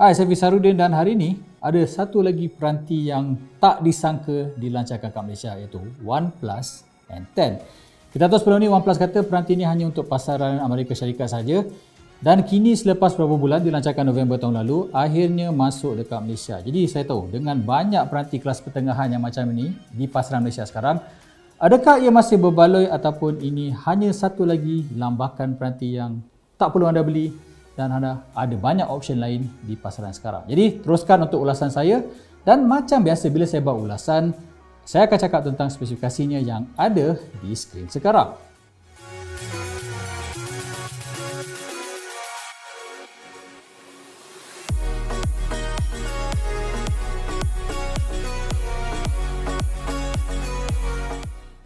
Hai, saya Fisarudin dan hari ini ada satu lagi peranti yang tak disangka dilancarkan kat Malaysia iaitu OnePlus N10. Kita tahu sebelum ni OnePlus kata peranti ini hanya untuk pasaran Amerika Syarikat saja dan kini selepas beberapa bulan dilancarkan November tahun lalu akhirnya masuk dekat Malaysia. Jadi saya tahu dengan banyak peranti kelas pertengahan yang macam ini di pasaran Malaysia sekarang, adakah ia masih berbaloi ataupun ini hanya satu lagi lambakan peranti yang tak perlu anda beli dan ada banyak option lain di pasaran sekarang. Jadi teruskan untuk ulasan saya dan macam biasa bila saya buat ulasan, saya akan cakap tentang spesifikasinya yang ada di skrin sekarang.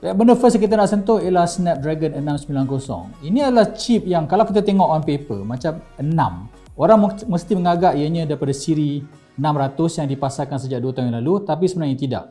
Benda first yang kita nak sentuh ialah Snapdragon 690. Ini adalah chip yang kalau kita tengok on paper macam 6. Orang mesti mengagak ianya daripada siri 600 yang dipasarkan sejak 2 tahun yang lalu, tapi sebenarnya tidak.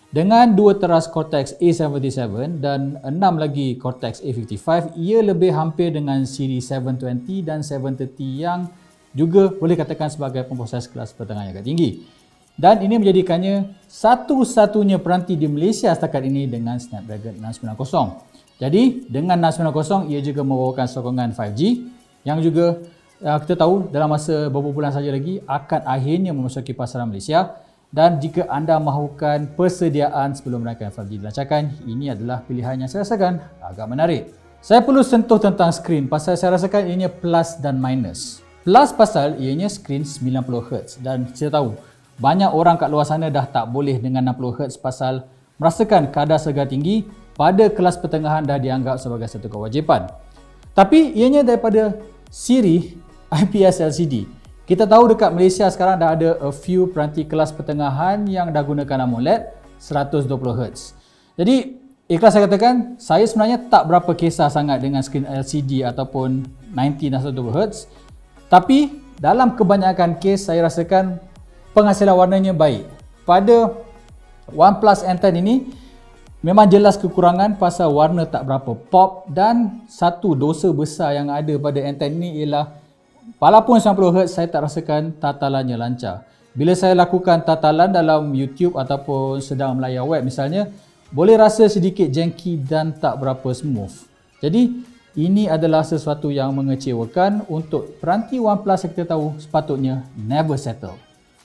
Dengan 2 teras Cortex A77 dan 6 lagi Cortex A55, ia lebih hampir dengan siri 720 dan 730 yang juga boleh katakan sebagai pemproses kelas pertengahan yang agak tinggi. Dan ini menjadikannya satu-satunya peranti di Malaysia setakat ini dengan Snapdragon 690. Jadi dengan 690 ia juga membawakan sokongan 5G yang juga kita tahu dalam masa beberapa bulan saja lagi akan akhirnya memasuki pasaran Malaysia. Dan jika anda mahukan persediaan sebelum rangkaian 5G dilancarkan, ini adalah pilihan yang saya rasakan agak menarik. Saya perlu sentuh tentang skrin pasal saya rasakan ianya plus dan minus. Plus pasal ianya skrin 90Hz dan saya tahu banyak orang kat luar sana dah tak boleh dengan 60Hz pasal merasakan kadar segar tinggi pada kelas pertengahan dah dianggap sebagai satu kewajipan. Tapi ianya daripada siri IPS LCD. Kita tahu dekat Malaysia sekarang dah ada a few peranti kelas pertengahan yang dah gunakan AMOLED 120Hz. Jadi ikhlas saya katakan, saya sebenarnya tak berapa kisah sangat dengan skrin LCD ataupun 90 dan 120Hz. Tapi dalam kebanyakan kes saya rasakan penghasilan warnanya baik. Pada OnePlus N10 ini memang jelas kekurangan pasal warna tak berapa pop dan satu dosa besar yang ada pada N10 ini ialah walaupun 90Hz saya tak rasakan tatalannya lancar. Bila saya lakukan tatalan dalam YouTube ataupun sedang melayar web misalnya, boleh rasa sedikit janky dan tak berapa smooth. Jadi ini adalah sesuatu yang mengecewakan untuk peranti OnePlus yang kita tahu sepatutnya never settle.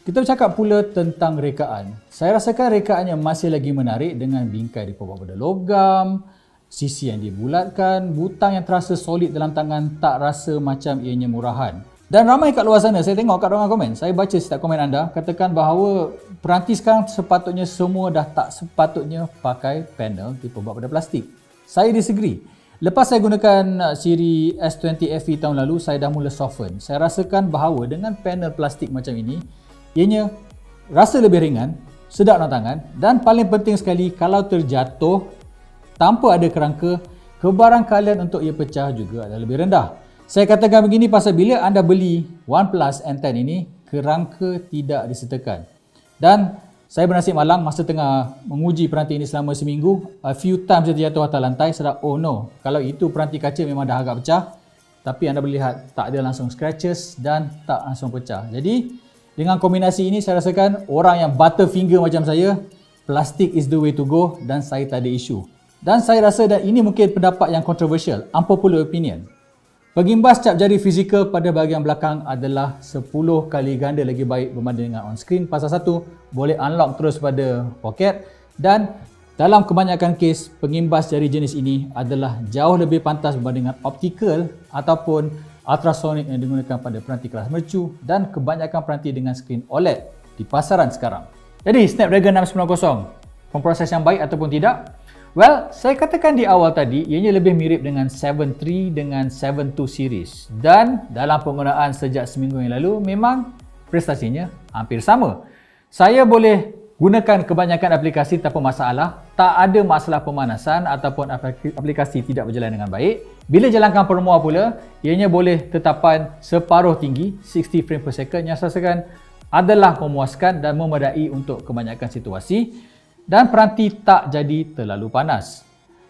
Kita bercakap pula tentang rekaan. Saya rasakan rekaannya masih lagi menarik dengan bingkai diperbuat pada logam, sisi yang dibulatkan, butang yang terasa solid dalam tangan, tak rasa macam ianya murahan. Dan ramai kat luar sana, saya tengok kat ruangan komen, saya baca setiap komen anda, katakan bahawa peranti sekarang sepatutnya semua dah tak sepatutnya pakai panel diperbuat pada plastik. Saya disagree. Lepas saya gunakan siri S20 FE tahun lalu, saya dah mula soften. Saya rasakan bahawa dengan panel plastik macam ini, ianya rasa lebih ringan, sedap nak tangan dan paling penting sekali kalau terjatuh tanpa ada kerangka, kebaran kalian untuk ia pecah juga adalah lebih rendah. Saya katakan begini pasal bila anda beli OnePlus N10 ini, kerangka tidak disertakan. Dan saya bernasib malang masa tengah menguji peranti ini selama seminggu, a few times dia jatuh atas lantai, saya dah, oh no, kalau itu peranti kaca memang dah agak pecah, tapi anda boleh lihat tak ada langsung scratches dan tak langsung pecah. Jadi dengan kombinasi ini saya rasakan orang yang butterfinger macam saya, plastik is the way to go dan saya tak ada isu. Dan saya rasa dan ini mungkin pendapat yang controversial, unpopular opinion. Pengimbas cap jari fizikal pada bahagian belakang adalah 10 kali ganda lagi baik berbanding dengan on screen. Pasal satu, boleh unlock terus pada poket dan dalam kebanyakan kes, pengimbas jari jenis ini adalah jauh lebih pantas berbanding dengan optical ataupun ultrasonic yang digunakan pada peranti kelas mercu dan kebanyakan peranti dengan skrin OLED di pasaran sekarang. Jadi Snapdragon 690, pemproses yang baik ataupun tidak? Well, saya katakan di awal tadi, ianya lebih mirip dengan 7 III dengan 7 II series dan dalam penggunaan sejak seminggu yang lalu memang prestasinya hampir sama. Saya boleh gunakan kebanyakan aplikasi tanpa masalah, tak ada masalah pemanasan ataupun aplikasi tidak berjalan dengan baik. Bila jalankan permuah pula, ianya boleh tetapan separuh tinggi 60 frame per second yang saya rasakan adalah memuaskan dan memadai untuk kebanyakan situasi dan peranti tak jadi terlalu panas.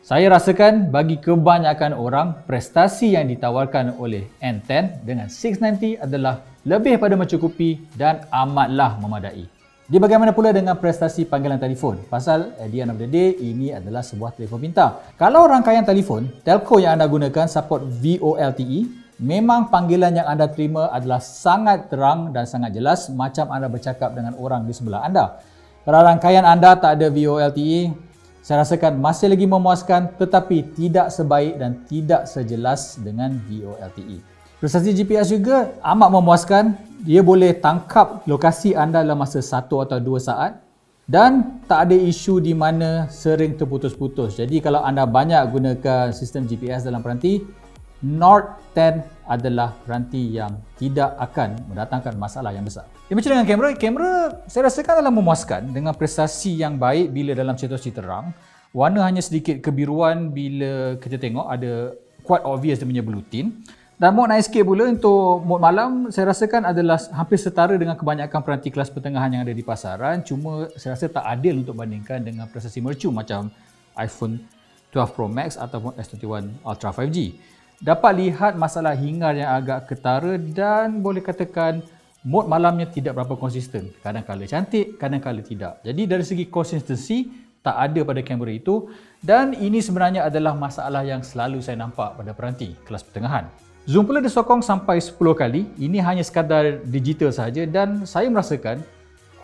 Saya rasakan bagi kebanyakan orang, prestasi yang ditawarkan oleh N10 dengan 690 adalah lebih pada mencukupi dan amatlah memadai. Di bagaimana pula dengan prestasi panggilan telefon? Pasal at the end of the day, ini adalah sebuah telefon pintar. Kalau rangkaian telefon, telco yang anda gunakan support VoLTE, memang panggilan yang anda terima adalah sangat terang dan sangat jelas macam anda bercakap dengan orang di sebelah anda. Kalau rangkaian anda tak ada VoLTE, saya rasakan masih lagi memuaskan tetapi tidak sebaik dan tidak sejelas dengan VoLTE. Prestasi GPS juga amat memuaskan. Dia boleh tangkap lokasi anda dalam masa 1 atau 2 saat dan tak ada isu di mana sering terputus-putus. Jadi kalau anda banyak gunakan sistem GPS dalam peranti, Note 10 adalah peranti yang tidak akan mendatangkan masalah yang besar. Macam dengan kamera saya rasakan adalah memuaskan dengan prestasi yang baik bila dalam situasi terang. Warna hanya sedikit kebiruan bila kita tengok ada quite obvious dia punya blue tint. Dan mode night scape pula untuk mode malam saya rasakan adalah hampir setara dengan kebanyakan peranti kelas pertengahan yang ada di pasaran. Cuma saya rasa tak adil untuk bandingkan dengan prestasi mercu macam iPhone 12 Pro Max ataupun S21 Ultra 5G. Dapat lihat masalah hingar yang agak ketara dan boleh katakan mode malamnya tidak berapa konsisten. Kadang-kadang cantik, kadang-kadang tidak. Jadi dari segi konsistensi tak ada pada kamera itu dan ini sebenarnya adalah masalah yang selalu saya nampak pada peranti kelas pertengahan. Zoom pula disokong sampai 10 kali. Ini hanya sekadar digital sahaja dan saya merasakan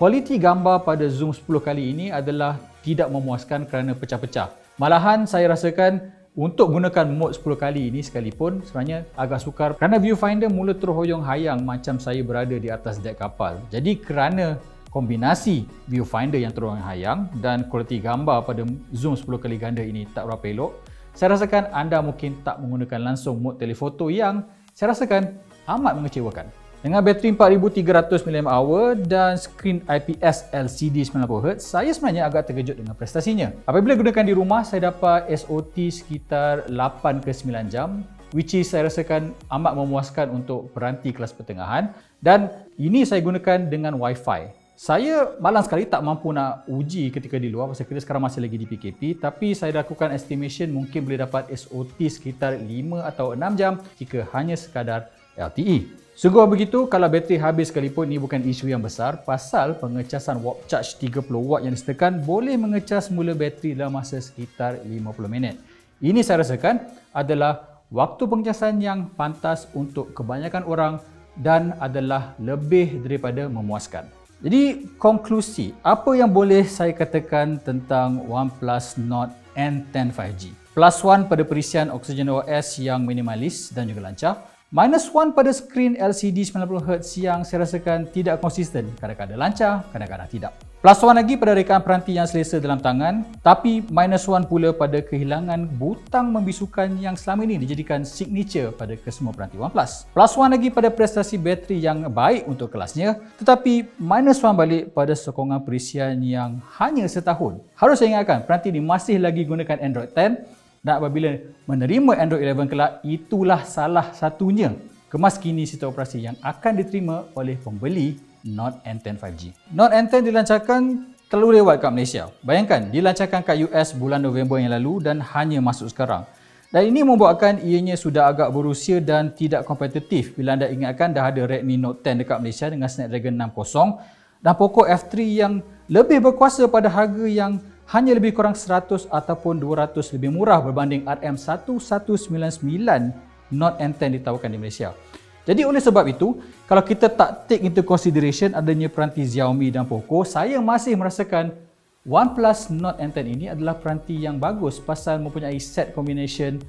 kualiti gambar pada zoom 10 kali ini adalah tidak memuaskan kerana pecah-pecah. Malahan saya rasakan untuk gunakan mode 10 kali ini sekalipun sebenarnya agak sukar kerana viewfinder mula terhoyong hayang macam saya berada di atas dek kapal. Jadi kerana kombinasi viewfinder yang terhoyong hayang dan kualiti gambar pada zoom 10 kali ganda ini tak berapa elok, saya rasakan anda mungkin tak menggunakan langsung mode telefoto yang saya rasakan amat mengecewakan. Dengan bateri 4300 mAh dan skrin IPS LCD 90Hz, saya sebenarnya agak terkejut dengan prestasinya. Apabila gunakan di rumah, saya dapat SOT sekitar 8 ke 9 jam, which is saya rasakan amat memuaskan untuk peranti kelas pertengahan dan ini saya gunakan dengan Wi-Fi. Saya malang sekali tak mampu nak uji ketika di luar pasal kita sekarang masih lagi di PKP, tapi saya lakukan estimation mungkin boleh dapat SOT sekitar 5 atau 6 jam jika hanya sekadar LTE. Sungguh begitu, kalau bateri habis sekalipun ini bukan isu yang besar pasal pengecasan warp charge 30W yang disediakan boleh mengecas mula bateri dalam masa sekitar 50 minit. Ini saya rasakan adalah waktu pengecasan yang pantas untuk kebanyakan orang dan adalah lebih daripada memuaskan. Jadi konklusi, apa yang boleh saya katakan tentang OnePlus Nord N10 5G? +1 pada perisian Oxygen OS yang minimalis dan juga lancar. -1 pada skrin LCD 90Hz yang saya rasakan tidak konsisten, kadang-kadang lancar, kadang-kadang tidak. +1 lagi pada rekaan peranti yang selesa dalam tangan, tapi -1 pula pada kehilangan butang membisukan yang selama ini dijadikan signature pada kesemua peranti OnePlus. +1 lagi pada prestasi bateri yang baik untuk kelasnya, tetapi -1 balik pada sokongan perisian yang hanya setahun. Harus saya ingatkan, peranti ini masih lagi gunakan Android 10 dan apabila menerima Android 11 kelak, itulah salah satunya kemaskini sistem operasi yang akan diterima oleh pembeli Note N10 5G. Note N10 dilancarkan terlalu lewat kat Malaysia. Bayangkan, dilancarkan kat US bulan November yang lalu dan hanya masuk sekarang. Dan ini membuatkan ianya sudah agak berusia dan tidak kompetitif bila anda ingatkan dah ada Redmi Note 10 dekat Malaysia dengan Snapdragon 60 dan Poco F3 yang lebih berkuasa pada harga yang hanya lebih kurang 100 ataupun 200 lebih murah berbanding RM1199 Note N10 ditawarkan di Malaysia. Jadi oleh sebab itu, kalau kita tak take into consideration adanya peranti Xiaomi dan Poco, saya masih merasakan OnePlus Nord N10 ini adalah peranti yang bagus pasal mempunyai set combination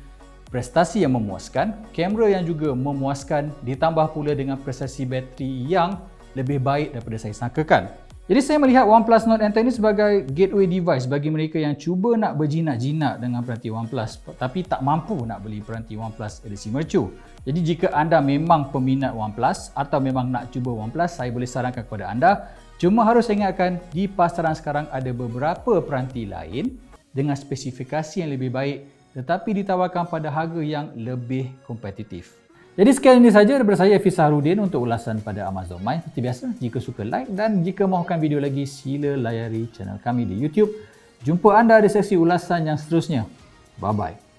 prestasi yang memuaskan, kamera yang juga memuaskan, ditambah pula dengan prestasi bateri yang lebih baik daripada saya sangkakan. Jadi saya melihat OnePlus Nord N10 ini sebagai gateway device bagi mereka yang cuba nak berjinak-jinak dengan peranti OnePlus tapi tak mampu nak beli peranti OnePlus edisi mercu. Jadi jika anda memang peminat OnePlus atau memang nak cuba OnePlus, saya boleh sarankan kepada anda, cuma harus ingatkan di pasaran sekarang ada beberapa peranti lain dengan spesifikasi yang lebih baik tetapi ditawarkan pada harga yang lebih kompetitif. Jadi sekian ini saja daripada saya, Hafiz Saharudin, untuk ulasan pada Amazon Mind. Seperti biasa, jika suka like dan jika mahukan video lagi, sila layari channel kami di YouTube. Jumpa anda di sesi ulasan yang seterusnya. Bye-bye.